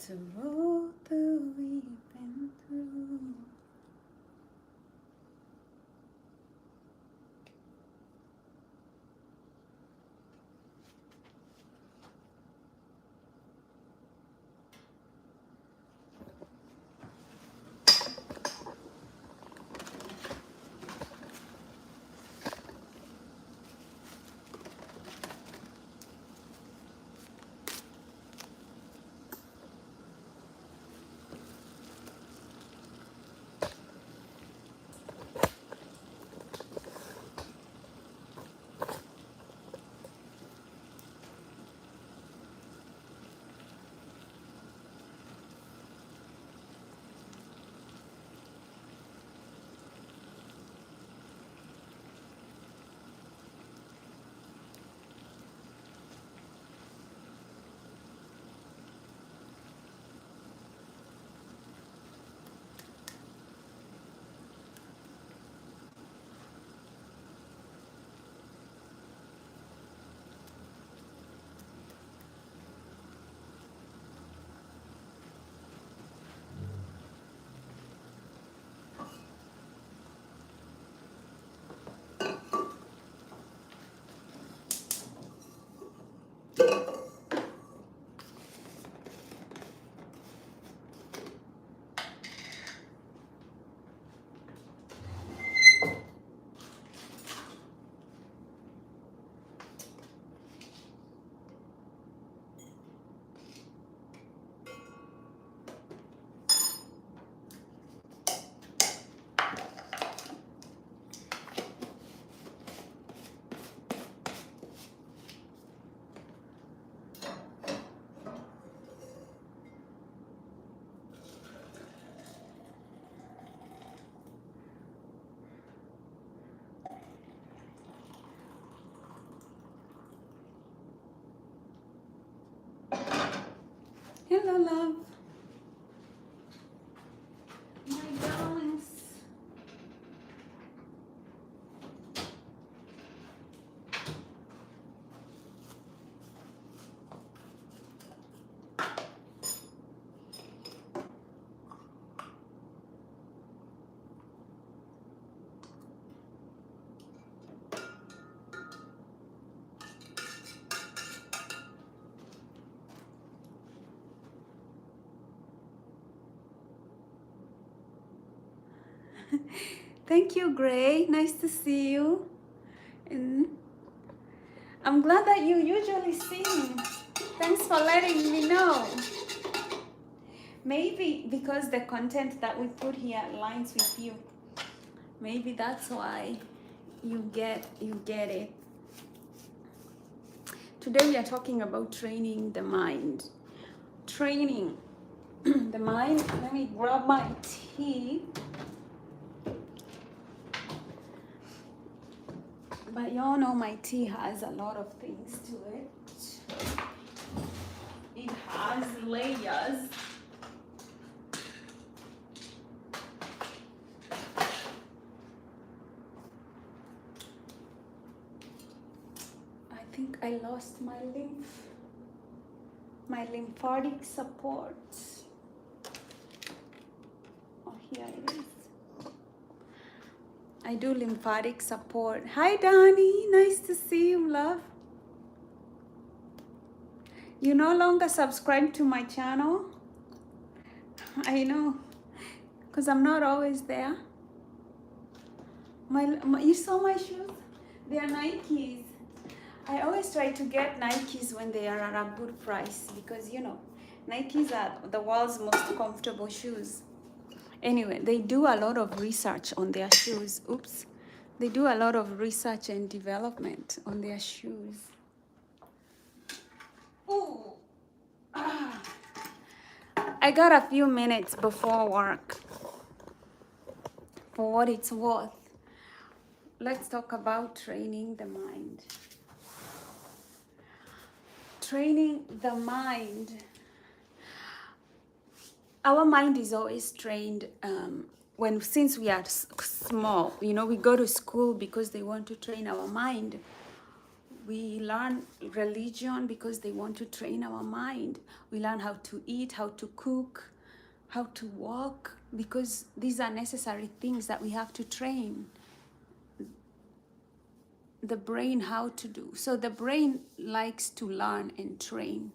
After all that we've been through. Hello, love. My darlings. Thank you, Gray. Nice to see you. And I'm glad that you usually see me. Thanks for letting me know. Maybe because the content that we put here aligns with you. Maybe that's why you get it. Today we are talking about training the mind. Training the mind. Let me grab my tea. But y'all know my tea has a lot of things to it. It has layers. I think I lost my lymphatic support. Oh, here it is. I do lymphatic support. Hi, Donnie. Nice to see you, love. You no longer subscribe to my channel? I know, because I'm not always there. You saw my shoes? They are Nikes. I always try to get Nikes when they are at a good price because, you know, Nikes are the world's most comfortable shoes. Anyway, they do a lot of research on their shoes. Oops. They do a lot of research and development on their shoes. Ooh. Ah. I got a few minutes before work. For what it's worth, let's talk about training the mind. Training the mind. Our mind is always trained since we are small. You know, we go to school because they want to train our mind. We learn religion because they want to train our mind. We learn how to eat, how to cook, how to walk, because these are necessary things that we have to train the brain how to do. So the brain likes to learn and train,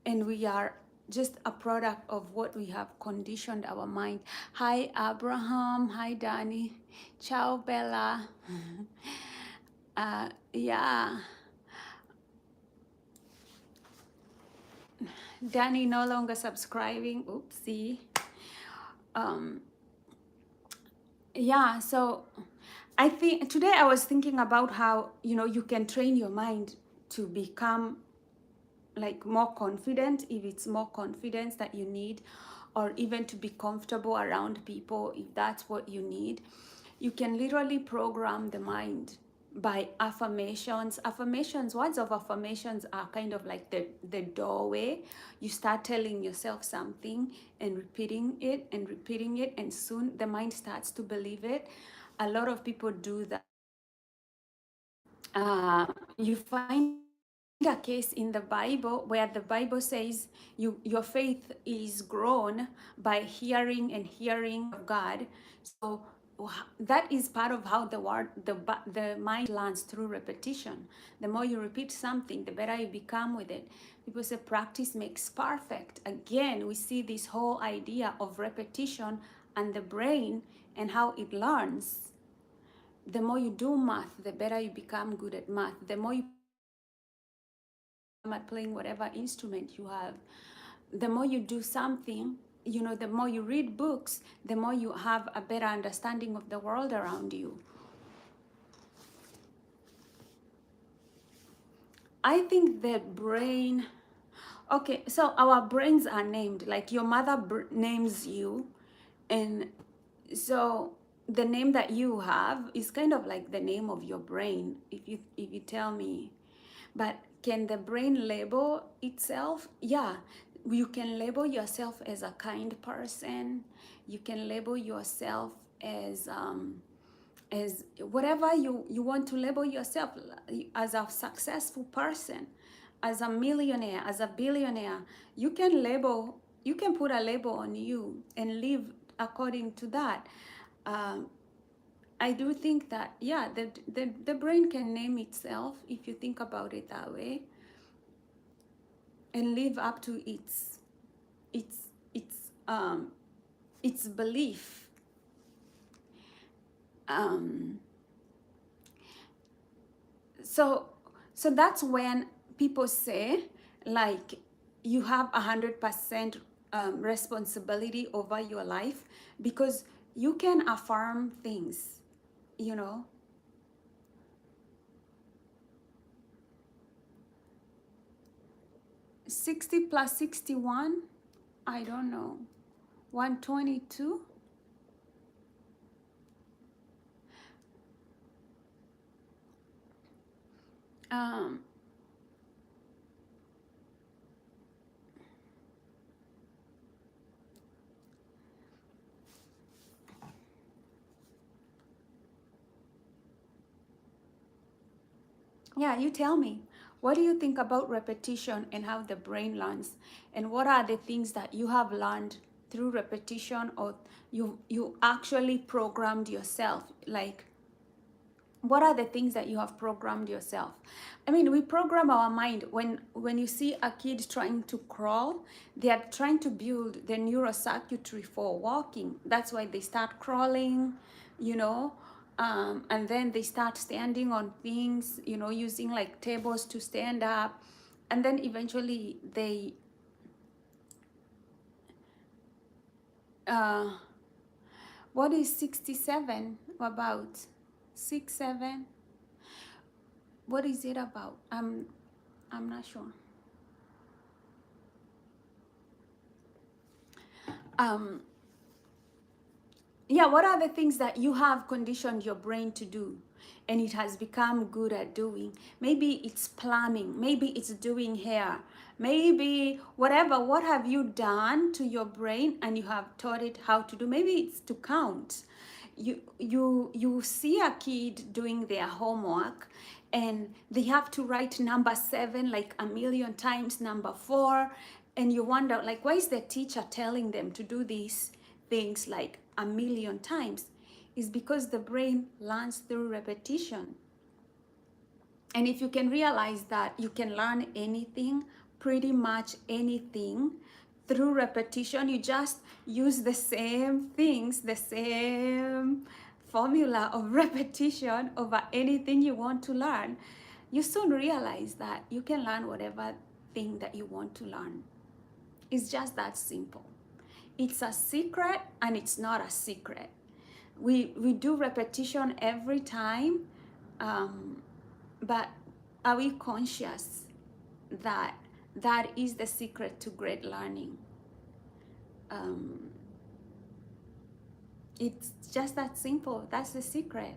and we are just a product of what we have conditioned our mind. Hi Abraham, hi Danny, ciao Bella. Yeah, Danny no longer subscribing, oopsie. Yeah, so I think today I was thinking about how, you know, you can train your mind to become like more confident, if it's more confidence that you need, or even to be comfortable around people if that's what you need. You can literally program the mind by affirmations. Words of affirmations are kind of like the doorway. You start telling yourself something and repeating it and repeating it, and soon the mind starts to believe it. A lot of people do that. You find a case in the Bible where the Bible says your faith is grown by hearing and hearing of God. So that is part of how the mind learns, through repetition. The more you repeat something, the better you become with it. People say practice makes perfect. Again, we see this whole idea of repetition and the brain and how it learns. The more you do math, the better you become good at math. The more you at playing whatever instrument you have, the more you do something, you know, the more you read books, the more you have a better understanding of the world around you. I think that brain, okay, so our brains are named, like your mother names you, and so the name that you have is kind of like the name of your brain, if you tell me. But can the brain label itself? Yeah, you can label yourself as a kind person. You can label yourself as whatever you want to label yourself, as a successful person, as a millionaire, as a billionaire. You can put a label on you and live according to that. Um, I do think that, yeah, the brain can name itself if you think about it that way, and live up to its its um its belief. Um, so that's when people say, like, you have 100% responsibility over your life, because you can affirm things, you know. 60 plus 61, I don't know, 122. um Yeah, you tell me. What do you think about repetition and how the brain learns? And what are the things that you have learned through repetition, or you actually programmed yourself? Like, what are the things that you have programmed yourself? I mean, we program our mind. When you see a kid trying to crawl, they are trying to build the neurocircuitry for walking. That's why they start crawling, you know. And then they start standing on things, you know, using like tables to stand up, and then eventually they what is 67 about? 6 7, what is it about? I'm not sure. um yeah, what are the things that you have conditioned your brain to do and it has become good at doing? Maybe it's plumbing, maybe it's doing hair, maybe whatever. What have you done to your brain and you have taught it how to do? Maybe it's to count. You see a kid doing their homework, and they have to write number 7 like a million times, number 4, and you wonder, like, why is the teacher telling them to do these things like a million times? Is because the brain learns through repetition. And if you can realize that you can learn anything, pretty much anything, through repetition, you just use the same things, the same formula of repetition over anything you want to learn, you soon realize that you can learn whatever thing that you want to learn. It's just that simple. It's a secret and it's not a secret. We do repetition every time, but are we conscious that that is the secret to great learning? It's just that simple. That's the secret.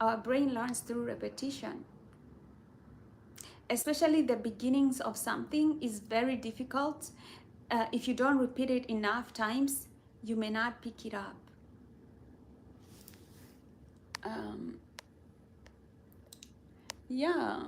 Our brain learns through repetition. Especially the beginnings of something is very difficult. If you don't repeat it enough times, you may not pick it up. Yeah.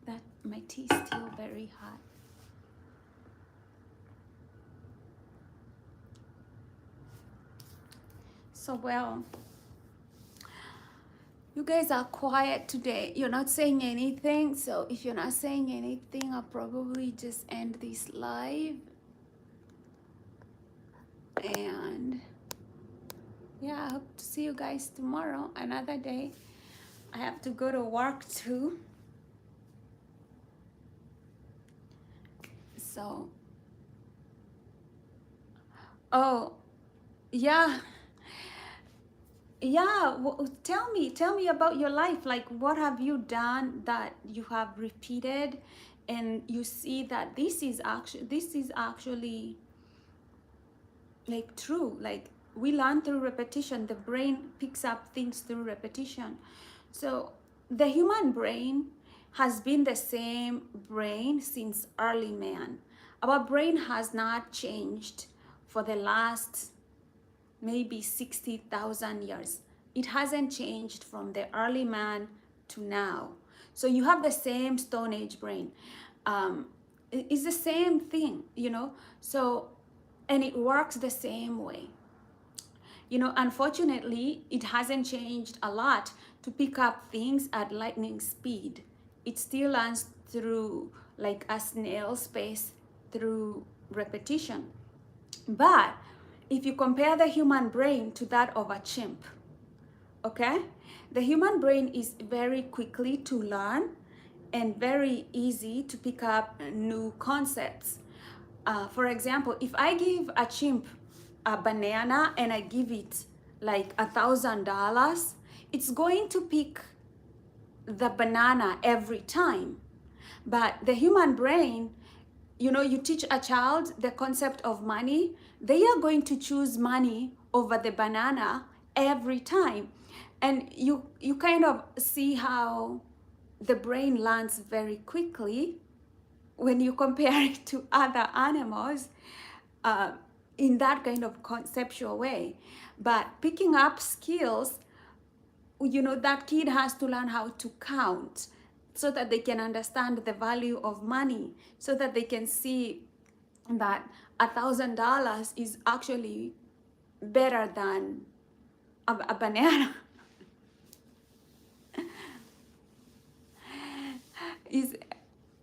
That my tea is still very hot. So well, you guys are quiet today. You're not saying anything. So if you're not saying anything, I'll probably just end this live. And yeah, I hope to see you guys tomorrow, another day. I have to go to work too. So, oh, yeah. Yeah, tell me about your life. Like, what have you done that you have repeated and you see that this is actually like true. Like, we learn through repetition. The brain picks up things through repetition. So the human brain has been the same brain since early man. Our brain has not changed for the last maybe 60,000 years. It hasn't changed from the early man to now. So you have the same Stone Age brain. It's the same thing, you know? So, and it works the same way. You know, unfortunately, it hasn't changed a lot to pick up things at lightning speed. It still learns through like a snail's pace, through repetition. But if you compare the human brain to that of a chimp, okay? The human brain is very quickly to learn and very easy to pick up new concepts. For example, if I give a chimp a banana and I give it like $1,000, it's going to pick the banana every time. But the human brain, you know, you teach a child the concept of money, they are going to choose money over the banana every time. And you kind of see how the brain learns very quickly when you compare it to other animals in that kind of conceptual way. But picking up skills, you know, that kid has to learn how to count so that they can understand the value of money, so that they can see that $1,000 is actually better than a banana.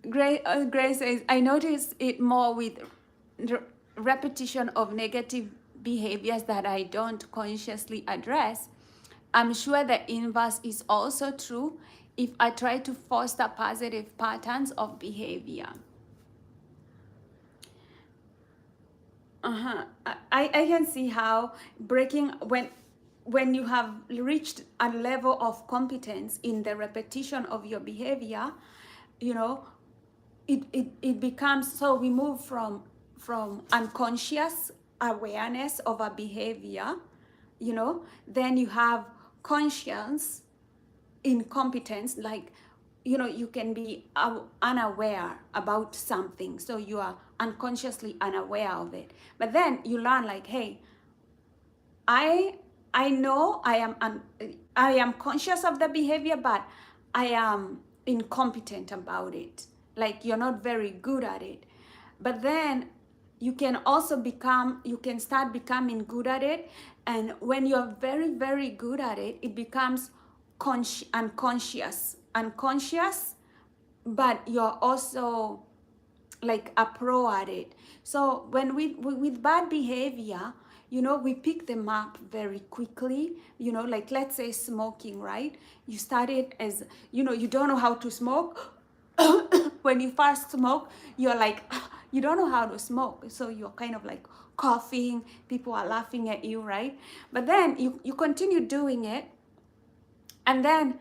Grace says, I notice it more with repetition of negative behaviors that I don't consciously address. I'm sure the inverse is also true if I try to foster positive patterns of behavior. I can see how breaking, when you have reached a level of competence in the repetition of your behavior, you know, it becomes, so we move from unconscious awareness of a behavior, you know, then you have conscious incompetence, like, you know, you can be unaware about something, so you are unconsciously unaware of it, but then you learn like, hey, I I know I am conscious of the behavior, but I am incompetent about it. Like, you're not very good at it. But then you can also you can start becoming good at it. And when you're very, very good at it, it becomes unconscious, but you're also like a pro at it. So when with bad behavior, you know, we pick them up very quickly. You know, like, let's say smoking, right? You started as, you know, you don't know how to smoke. When you first smoke, you're like, you don't know how to smoke, so you're kind of like coughing, people are laughing at you, right? But then you continue doing it, and then,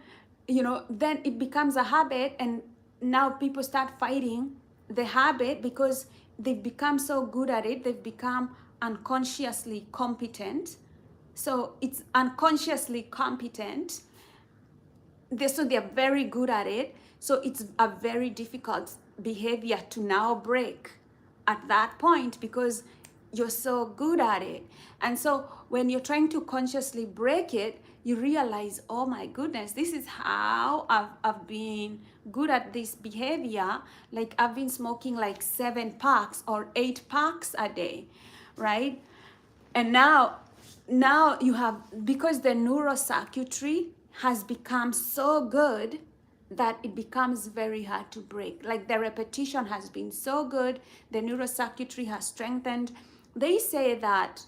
you know, then it becomes a habit, and now people start fighting the habit because they've become so good at it, they've become unconsciously competent. So it's unconsciously competent, so they're very good at it, so it's a very difficult behavior to now break at that point because you're so good at it. And so when you're trying to consciously break it, you realize, oh my goodness, this is how I've been good at this behavior. Like, I've been smoking like 7 packs or 8 packs a day, right? And now you have, because the neurocircuitry has become so good that it becomes very hard to break. Like, the repetition has been so good, the neurocircuitry has strengthened. They say that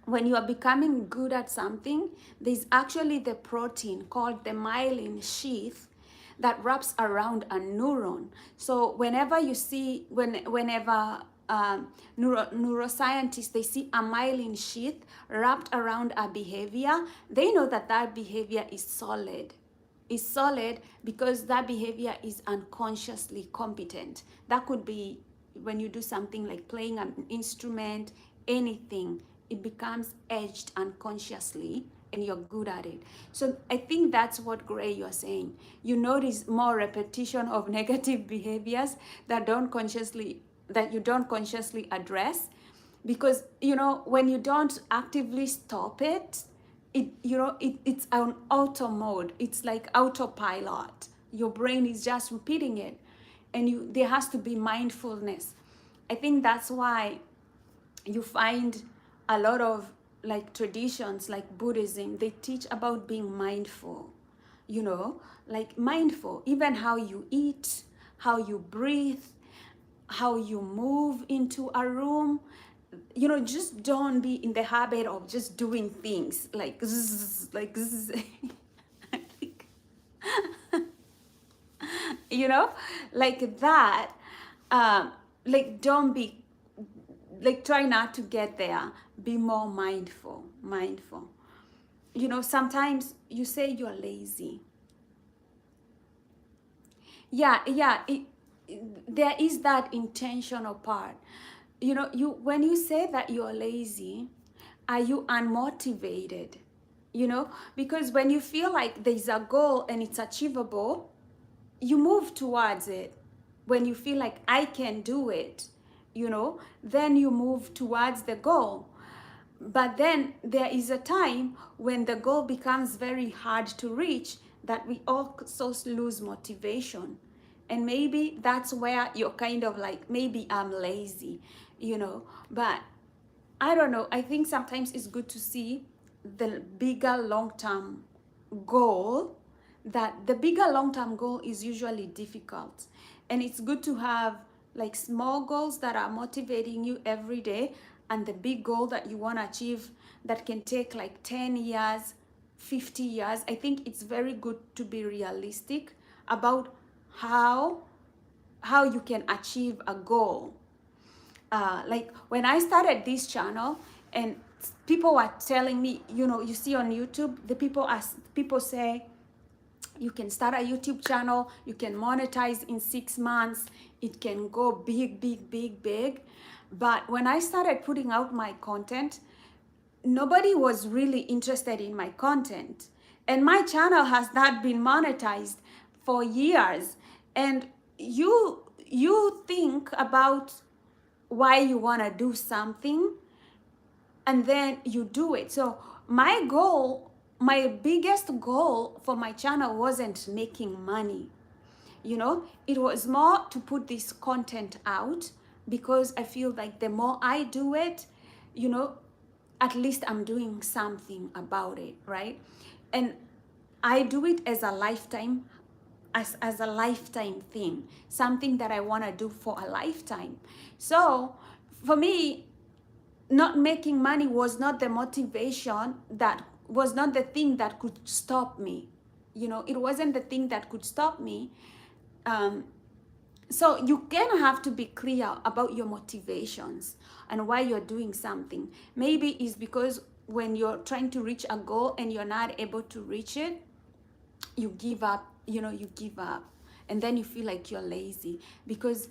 when you are becoming good at something, there's actually the protein called the myelin sheath that wraps around a neuron. So whenever you see, whenever neuroscientists, they see a myelin sheath wrapped around a behavior, they know that that behavior is solid. Is solid because that behavior is unconsciously competent. That could be when you do something like playing an instrument, anything, it becomes edged unconsciously and you're good at it. So I think that's what, Gray, you're saying. You notice more repetition of negative behaviors that you don't consciously address, because, you know, when you don't actively stop it, it's on auto mode. It's like autopilot. Your brain is just repeating it, and there has to be mindfulness. I think that's why you find a lot of like traditions like Buddhism, they teach about being mindful, you know, like mindful, even how you eat, how you breathe, how you move into a room. You know, just don't be in the habit of just doing things like zzz, like zzz. I think, you know, like that. Like, don't be, like, try not to get there. Be more mindful. You know, sometimes you say you're lazy. Yeah, there is that intentional part. You know, when you say that you're lazy, are you unmotivated? You know, because when you feel like there's a goal and it's achievable, you move towards it. When you feel like I can do it, you know, then you move towards the goal. But then there is a time when the goal becomes very hard to reach, that we also lose motivation. And maybe that's where you're kind of like, maybe I'm lazy, you know. But I don't know. I think sometimes it's good to see the bigger long-term goal. That the bigger long-term goal is usually difficult. And it's good to have like small goals that are motivating you every day, and the big goal that you want to achieve that can take like 10 years, 50 years. I think it's very good to be realistic about how you can achieve a goal. Like when I started this channel and people were telling me, you know, you see on YouTube, people say, you can start a YouTube channel, you can monetize in 6 months, it can go big. But when I started putting out my content, nobody was really interested in my content. And my channel has not been monetized for years. And you think about why you want to do something, and then you do it. So my goal, my biggest goal for my channel wasn't making money. You know, it was more to put this content out, because I feel like the more I do it, you know, at least I'm doing something about it, right? And I do it as a lifetime, as a lifetime thing, something that I want to do for a lifetime. So for me, not making money was not the motivation, that was not the thing that could stop me. You know, it wasn't the thing that could stop me. So you can have to be clear about your motivations and why you're doing something. Maybe it's because when you're trying to reach a goal and you're not able to reach it, you give up, you know, you give up. And then you feel like you're lazy, because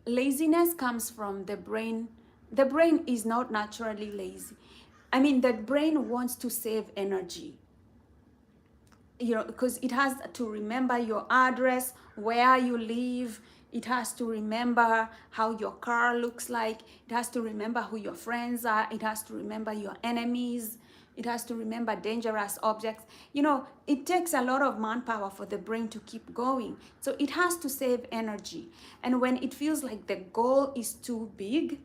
laziness comes from the brain. The brain is not naturally lazy. I mean, the brain wants to save energy, you know, because it has to remember your address, where you live. It has to remember how your car looks like. It has to remember who your friends are. It has to remember your enemies. It has to remember dangerous objects. You know, it takes a lot of manpower for the brain to keep going. So it has to save energy. And when it feels like the goal is too big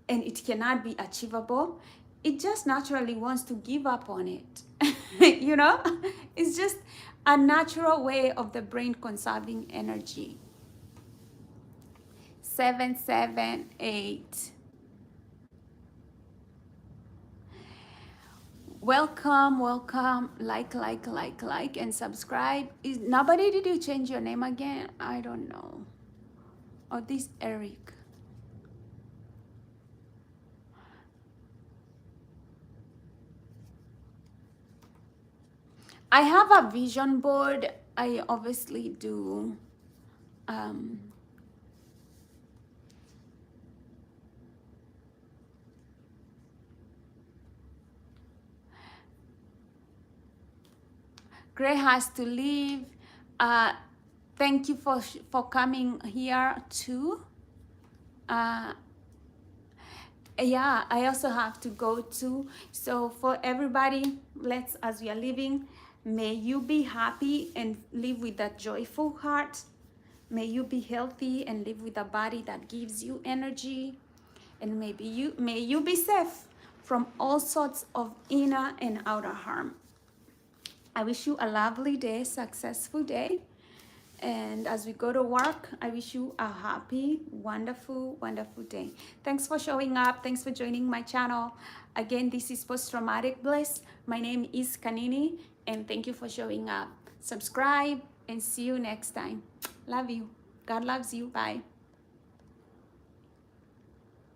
and it cannot be achievable, it just naturally wants to give up on it. You know, it's just a natural way of the brain conserving energy. 778. Welcome, welcome. Like, and subscribe. Is nobody, did you change your name again? I don't know. Oh, this Eric. I have a vision board. I obviously do. Gray has to leave. Thank you for coming here too. Yeah, I also have to go too. So for everybody, let's, as we are leaving, may you be happy and live with a joyful heart. May you be healthy and live with a body that gives you energy. And may you be safe from all sorts of inner and outer harm. I wish you a lovely day, successful day. And as we go to work, I wish you a happy, wonderful, wonderful day. Thanks for showing up. Thanks for joining my channel. Again, this is Post Traumatic Bliss. My name is Kanini, and thank you for showing up. Subscribe, and see you next time. Love you. God loves you. Bye.